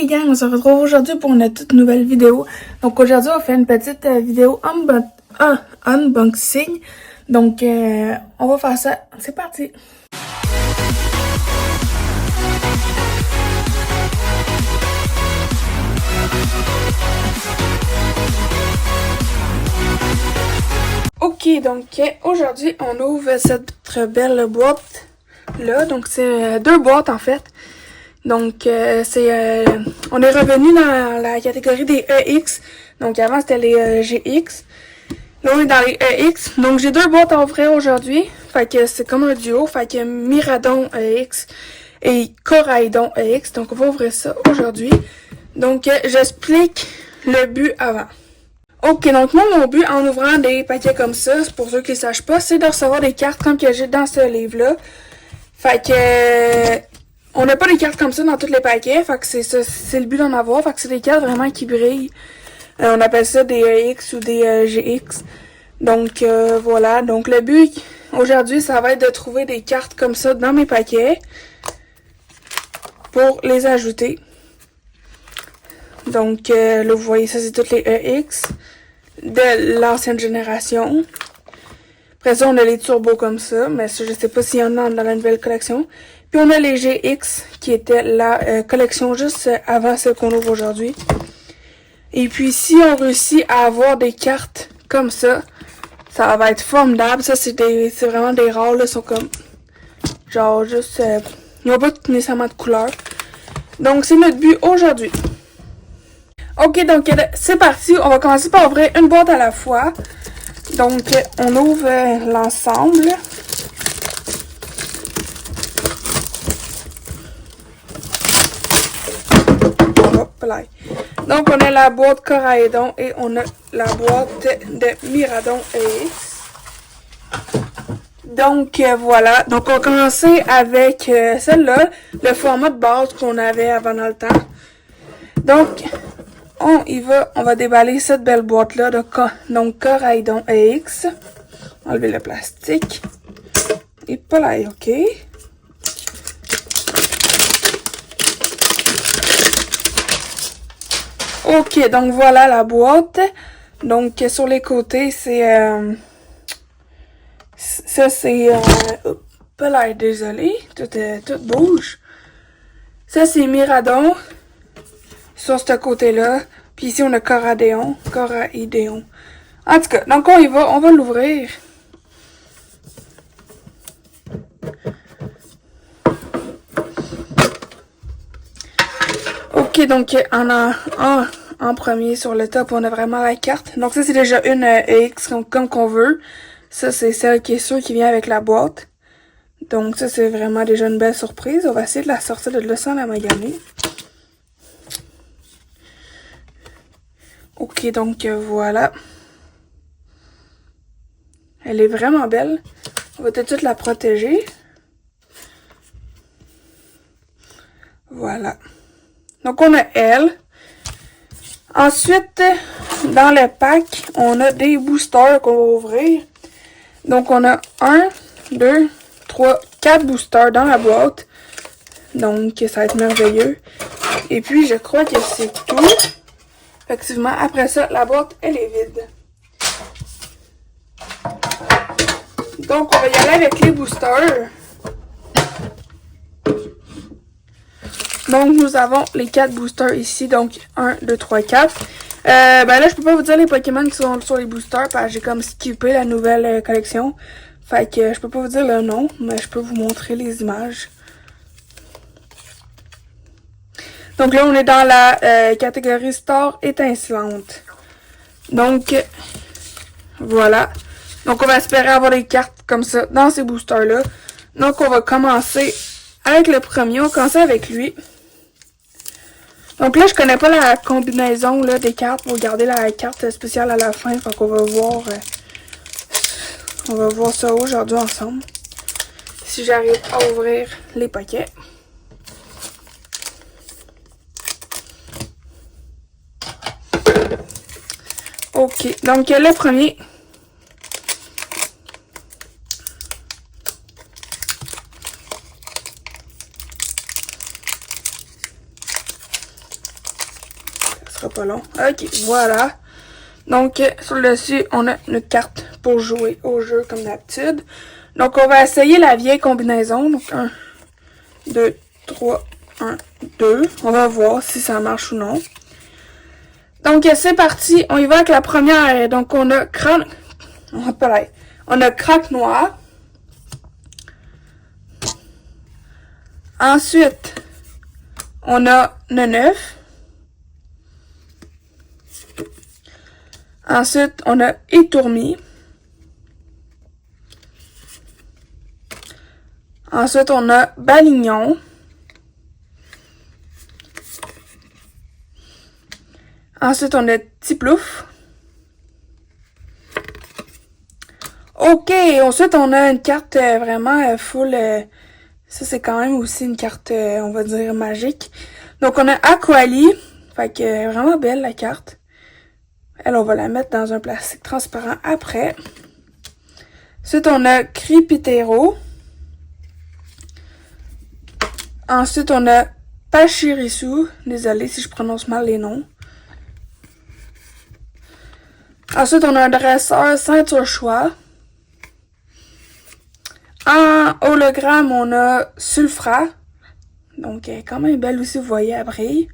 Hey gang, on se retrouve aujourd'hui pour une toute nouvelle vidéo. Donc aujourd'hui on fait une petite vidéo unboxing. Donc on va faire ça. C'est parti! Ok, donc aujourd'hui on ouvre cette belle boîte là. Donc c'est deux boîtes en fait. Donc, on est revenu dans la catégorie des EX. Donc, avant, c'était les GX. Là, on est dans les EX. Donc, j'ai deux boîtes à ouvrir aujourd'hui. Fait que c'est comme un duo. Fait que Miradon EX et Coraidon EX. Donc, on va ouvrir ça aujourd'hui. Donc, j'explique le but avant. Ok, donc moi, mon but en ouvrant des paquets comme ça, pour ceux qui ne sachent pas, c'est de recevoir des cartes comme que j'ai dans ce livre-là. Fait que... on n'a pas des cartes comme ça dans tous les paquets, fait que c'est le but d'en avoir, fait que c'est des cartes vraiment qui brillent. On appelle ça des EX ou des GX. Donc voilà, donc le but aujourd'hui, ça va être de trouver des cartes comme ça dans mes paquets pour les ajouter. Donc là, vous voyez, ça c'est toutes les EX de l'ancienne génération. Après ça, on a les turbos comme ça, mais ça, je sais pas s'il y en a dans la nouvelle collection. Puis on a les GX, qui était la collection juste avant celle qu'on ouvre aujourd'hui. Et puis si on réussit à avoir des cartes comme ça va être formidable. Ça, c'est vraiment des rares, là, ils sont comme, genre, juste, ils n'ont pas nécessairement de couleur. Donc, c'est notre but aujourd'hui. Ok, donc, c'est parti. On va commencer par ouvrir une boîte à la fois. Donc, on ouvre l'ensemble. Hop là. Donc, on a la boîte Coraidon et on a la boîte de Miradon EX. Donc, voilà. Donc, on va commencer avec celle-là, le format de base qu'on avait avant dans le temps. Donc, on y va. On va déballer cette belle boîte-là. Donc, Coraidon EX. Enlever le plastique. Et pas là, ok. Ok, donc voilà la boîte. Donc, sur les côtés, c'est... ça, c'est... pas là, désolé. Tout bouge. Ça, c'est Miradon. Sur ce côté-là. Puis ici, on a Coraidon. En tout cas, donc on y va. On va l'ouvrir. Ok, donc en premier sur le top, on a vraiment la carte. Donc ça, c'est déjà une EX comme qu'on veut. Ça, c'est celle qui est sûre qui vient avec la boîte. Donc ça, c'est vraiment déjà une belle surprise. On va essayer de la sortir de là sans la maganer. Ok, donc voilà. Elle est vraiment belle. On va tout de suite la protéger. Voilà. Donc on a elle. Ensuite, dans le pack, on a des boosters qu'on va ouvrir. Donc on a 1, 2, 3, 4 boosters dans la boîte. Donc ça va être merveilleux. Et puis je crois que c'est tout. Effectivement, après ça, la boîte, elle est vide. Donc, on va y aller avec les boosters. Donc, nous avons les 4 boosters ici. Donc, 1, 2, 3, 4. Ben là, je peux pas vous dire les Pokémon qui sont sur les boosters parce que j'ai comme skippé la nouvelle collection. Fait que je peux pas vous dire le nom, mais je peux vous montrer les images. Donc là, on est dans la catégorie Star étincelante. Donc, voilà. Donc, on va espérer avoir des cartes comme ça dans ces boosters-là. Donc, on va commencer avec le premier. On va commencer avec lui. Donc là, je connais pas la combinaison là, des cartes pour garder la carte spéciale à la fin. Fait qu'on va voir... on va voir ça aujourd'hui ensemble. Si j'arrive à ouvrir les paquets. Ok, donc le premier. sera pas long. Ok, voilà. Donc, sur le dessus, on a notre carte pour jouer au jeu comme d'habitude. Donc, on va essayer la vieille combinaison. Donc, 1, 2, 3, 1, 2. On va voir si ça marche ou non. Donc, c'est parti. On y va avec la première. Donc, on a craque noir. Ensuite, on a le 9. Ensuite, on a étourmi. Ensuite, on a balignon. Ensuite, on a tiplouf. Ok, ensuite, on a une carte vraiment full. Ça, c'est quand même aussi une carte, on va dire, magique. Donc, on a Aquali. Fait que vraiment belle la carte. Elle, on va la mettre dans un plastique transparent après. Ensuite, on a Cripitero. Ensuite, on a Pachirisu. Désolée si je prononce mal les noms. Ensuite, on a un dresseur ceinture choix. En hologramme, on a Sulfra. Donc, elle est quand même belle aussi, vous voyez, elle brille.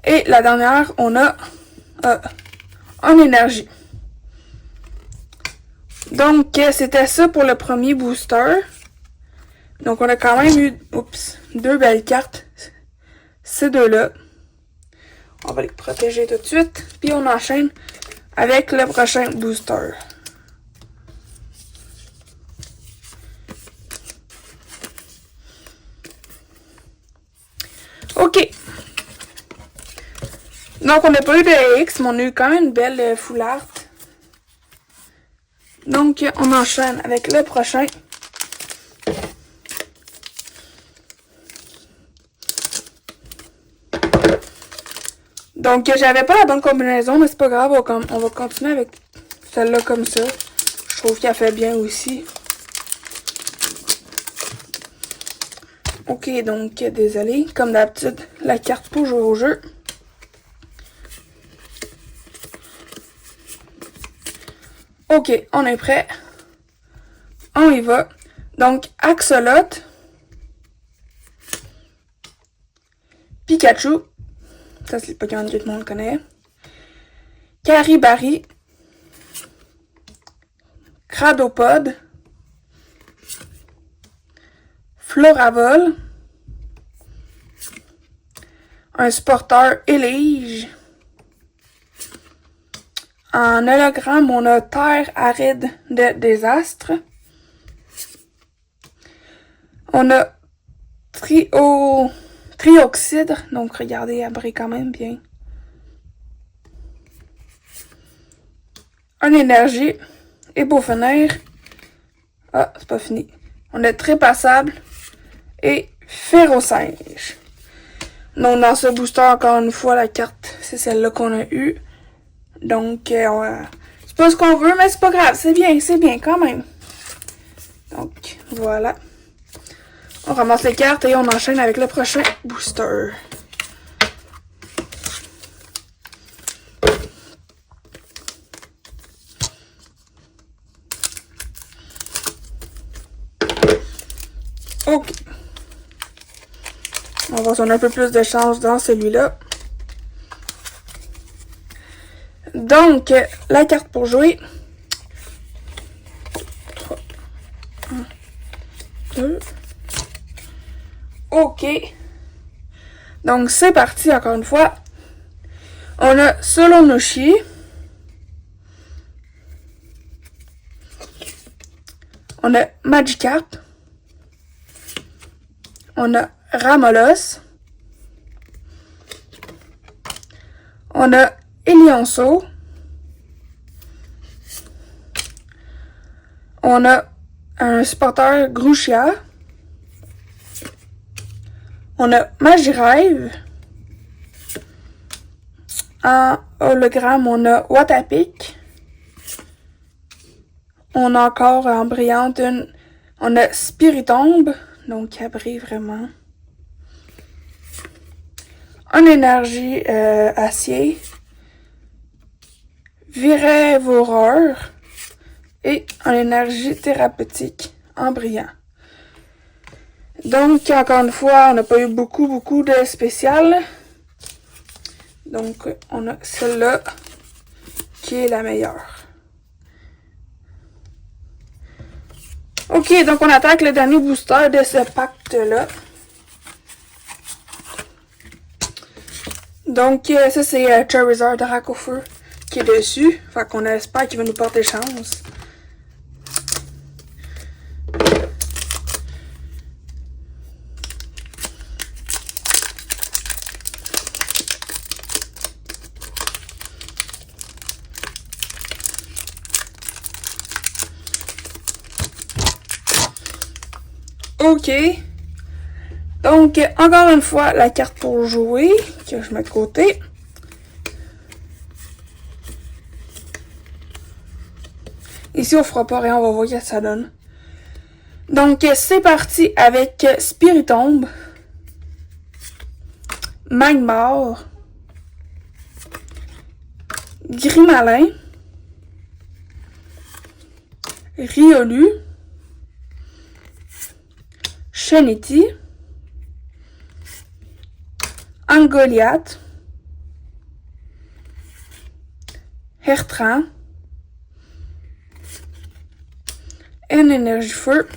Et la dernière, on a en énergie. Donc, c'était ça pour le premier booster. Donc, on a quand même eu, deux belles cartes. Ces deux-là. On va les protéger tout de suite. Puis, on enchaîne avec le prochain booster. OK. Donc, on n'a pas eu de X, mais on a eu quand même une belle full art. Donc, on enchaîne avec le prochain. Donc, j'avais pas la bonne combinaison, mais c'est pas grave, on va continuer avec celle-là comme ça. Je trouve qu'elle fait bien aussi. Ok, donc, désolé. Comme d'habitude, la carte pour jouer au jeu. Ok, on est prêt. On y va. Donc, Axolot. Pikachu. Ça, c'est le Pokémon que tout le monde connaît. Caribari. Cradopod. Floravol. Un Sporteur Elige. En hologramme, on a Terre aride de désastre. On a Trioxydre. Donc, regardez, elle brille quand même bien. Un énergie. Et pour finir, ah, c'est pas fini. On a Trépassable et Férocinge. Donc, dans ce booster, encore une fois, la carte, c'est celle-là qu'on a eue. Donc, c'est pas ce qu'on veut, mais c'est pas grave. C'est bien quand même. Donc, voilà. On ramasse les cartes et on enchaîne avec le prochain booster. Ok. On va voir si on a un peu plus de chance dans celui-là. Donc, la carte pour jouer. 3, 1, 2. Ok. Donc, c'est parti encore une fois. On a Solonoshi. On a Magikarp. On a Ramolos. On a Elionso. On a un Sporteur Grushia. On a Magiraive. En hologramme, on a Watapik. On a encore en brillante on a Spiritomb. Donc, elle brille vraiment. en énergie acier, virévoreur et en énergie thérapeutique en brillant. Donc, encore une fois, on n'a pas eu beaucoup de spéciales. Donc, on a celle-là qui est la meilleure. Ok, donc on attaque le dernier booster de ce pacte-là. Donc, ça c'est Charizard Drac au feu qui est dessus. Fait qu'on espère qu'il va nous porter chance. Ok. Donc, encore une fois, la carte pour jouer, que je mets de côté. Ici, on fera pas rien, on va voir ce que ça donne. Donc, c'est parti avec Spiritomb, Magmar, Grimalin, Riolu, Shanity, Angoliath, Hertran, une énergie feu,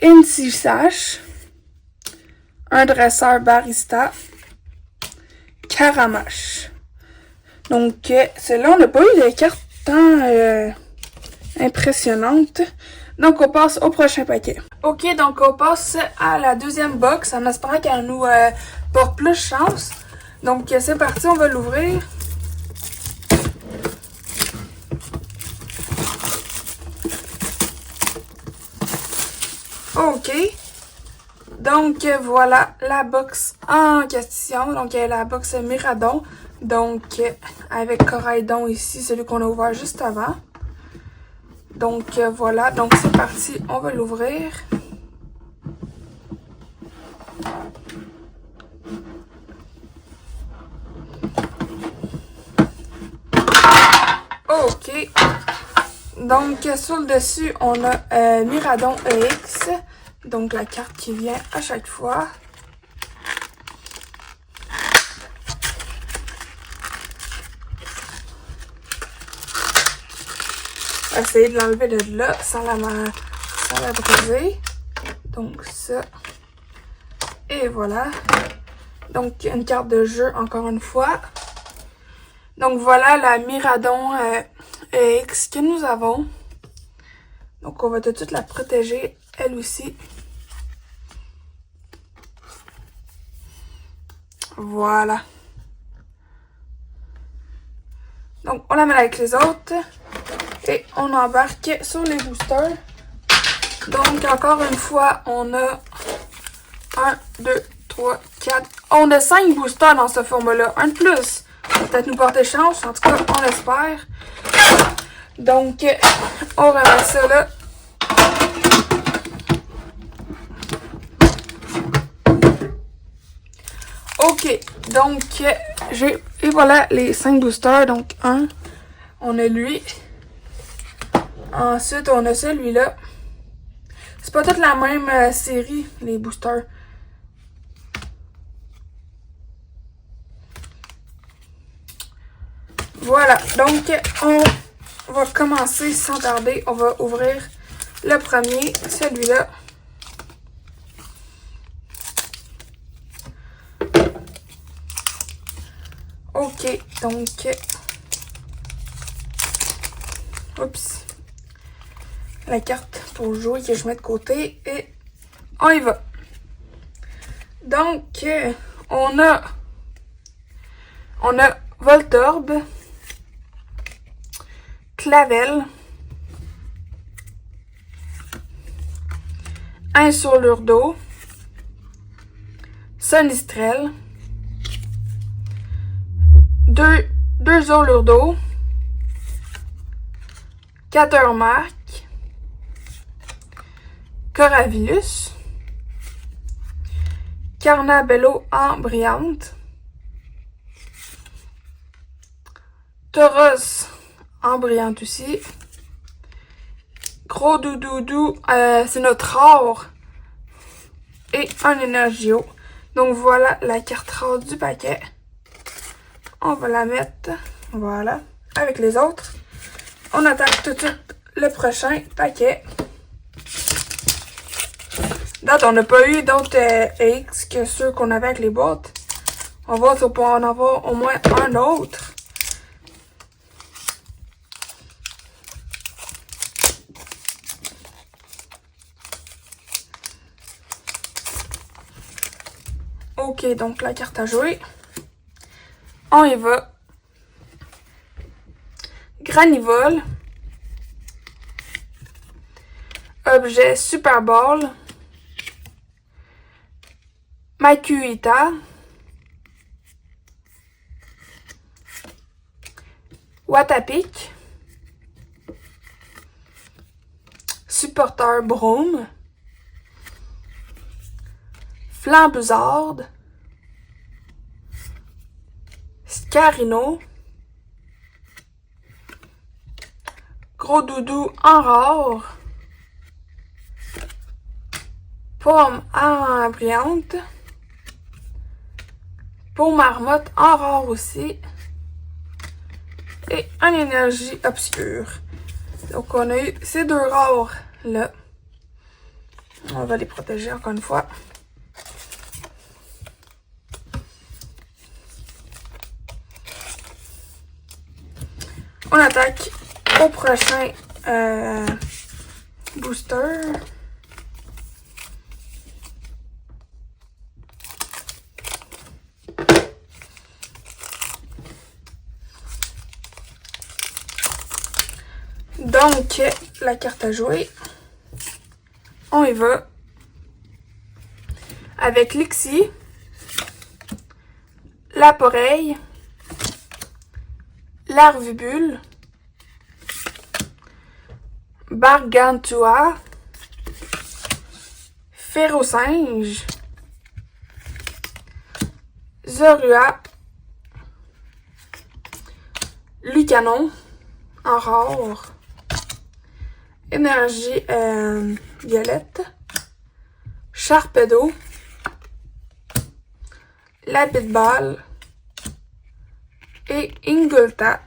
Incisash, un dresseur barista, Caramache. Donc, celle-là, on n'a pas eu de carte tant impressionnante. Donc, on passe au prochain paquet. Ok, donc on passe à la deuxième box en espérant qu'elle nous porte plus chance. Donc, c'est parti, on va l'ouvrir. Ok. Donc, voilà la box en question. Donc, la box Miradon. Donc, avec Coraidon ici, celui qu'on a ouvert juste avant. Donc, voilà. Donc, c'est parti. On va l'ouvrir. Ok. Donc, sur le dessus, on a Miradon EX. Donc, la carte qui vient à chaque fois. On va essayer de l'enlever de là sans la briser. Donc, ça. Et voilà. Donc, une carte de jeu encore une fois. Donc, voilà la Miradon EX que nous avons. Donc, on va tout de suite la protéger, elle aussi. Voilà. Donc, on la met avec les autres. Et on embarque sur les boosters. Donc, encore une fois, on a 1, 2, 3, 4. On a 5 boosters dans ce format-là. Un de plus. Peut-être nous porter chance. En tout cas, on l'espère. Donc, on remet ça là. Ok. Donc, et voilà les 5 boosters. Donc, un. On a lui. Ensuite, on a celui-là. C'est pas toute la même série, les boosters. Voilà, donc on va commencer sans tarder. On va ouvrir le premier, celui-là. Ok, donc... Oups. La carte pour jouer que je mets de côté et on y va. Donc, on a Voltorb, Clavel, un Sourlure d'eau, Sonistrel, deux Orlures d'eau, Catermark, Coravilus, Carnabello en brillante. Tauros en brillante aussi. Gros Doudoudou, c'est notre rare. Et un Energio. Donc voilà la carte rare du paquet. On va la mettre, voilà, avec les autres. On attaque tout de suite le prochain paquet. Date, on n'a pas eu d'autres X que ceux qu'on avait avec les boîtes. On va voir si on peut en avoir au moins un autre. Ok, donc la carte à jouer. On y va. Granivole. Objet Super Ball. Makuhita. Watapik. Supporter Broom. Flambuzard. Scarino. Gros Doudou en rare. Pomme en brillante. Pomme marmotte en rare aussi. Et un énergie obscure. Donc on a eu ces deux rares là. On va les protéger encore une fois. On attaque au prochain booster. Donc, la carte à jouer. On y va. Avec Lixie. Laporeille. Larvibule. Bargantua. Férocinge. Zorua. Lucanon. En rare. Énergie violette. Sharpedo. Lapidball. Et Ingulta.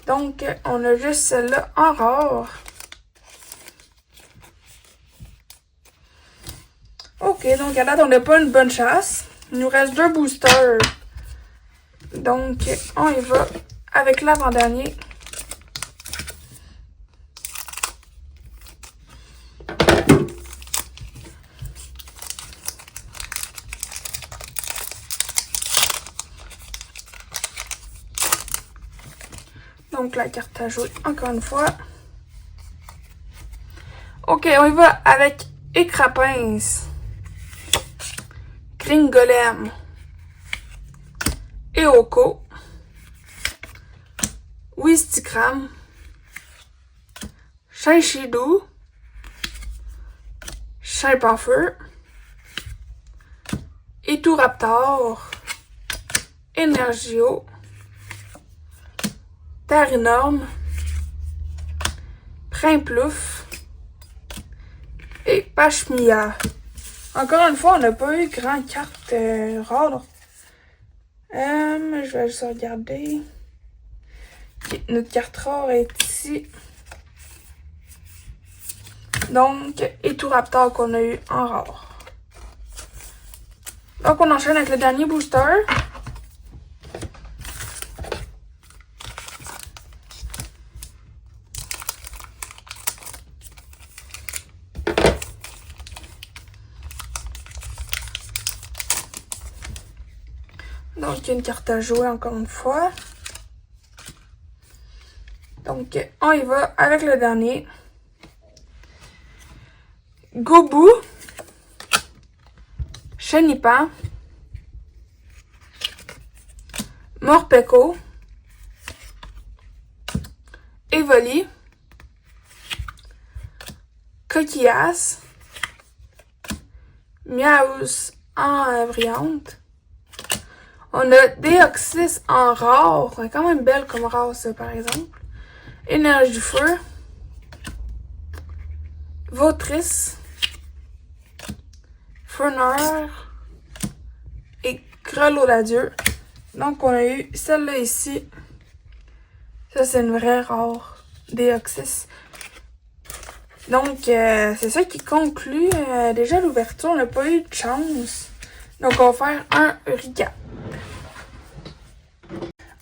Donc, on a juste celle-là en rare. Ok, donc à date, on n'a pas une bonne chasse. Il nous reste 2 boosters. Donc, on y va avec l'avant-dernier. Donc, la carte à jouer encore une fois. Ok, on y va avec Écrapince. Gringolem. Eoko. Wistikram. Shinshidou. Chimpanfeu. Eturaptor. Energio. Tarinorme. Primplouf. Et Pashmia. Encore une fois, on n'a pas eu grande carte rare. Je vais juste regarder. Okay, notre carte rare est ici. Donc, Eturaptor qu'on a eu en rare. Donc, on enchaîne avec le dernier booster. Donc, il y a une carte à jouer encore une fois. Donc, on y va avec le dernier. Gobu. Chenipan. Morpeko. Evoli. Coquillas. Miaus en brillante. On a Deoxys en rare. C'est quand même belle comme rare, ça, par exemple. Énergie du feu. Vautrice. Feneur. Et Grelot d'adieu. Donc, on a eu celle-là ici. Ça, c'est une vraie rare. Deoxys. Donc, c'est ça qui conclut déjà l'ouverture. On n'a pas eu de chance. Donc, on va faire un recap.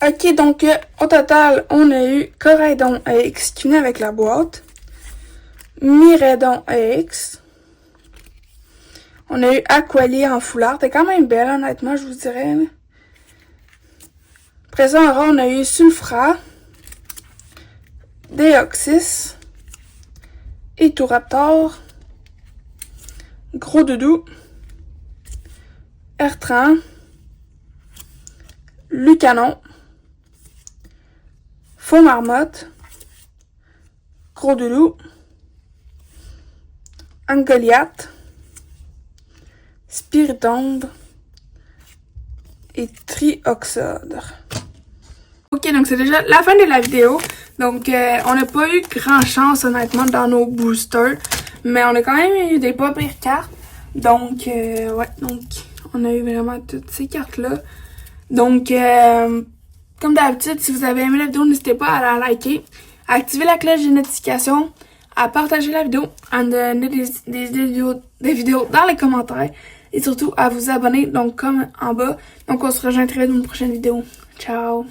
Ok, donc, au total, on a eu Coraidon AX qui venait avec la boîte. Miraidon AX. On a eu Aqualie en foulard. T'es quand même belle, honnêtement, je vous dirais. Après ça, en rare, on a eu Sulfra. Deoxys. Eturaptor. Gros Doudou. Ertran. Lucanon. Faux Marmotte. Gros Doudou. Angoliath. Spiritombe. Et Trioxode. Ok, donc c'est déjà la fin de la vidéo. Donc, on n'a pas eu grand chance, honnêtement, dans nos boosters. Mais on a quand même eu des pas pires cartes. Donc, ouais, donc, on a eu vraiment toutes ces cartes-là. Donc, comme d'habitude, si vous avez aimé la vidéo, n'hésitez pas à la liker, à activer la cloche de notification, à partager la vidéo, à donner des vidéos dans les commentaires. Et surtout, à vous abonner, donc comme en bas. Donc, on se rejoint très vite dans une prochaine vidéo. Ciao!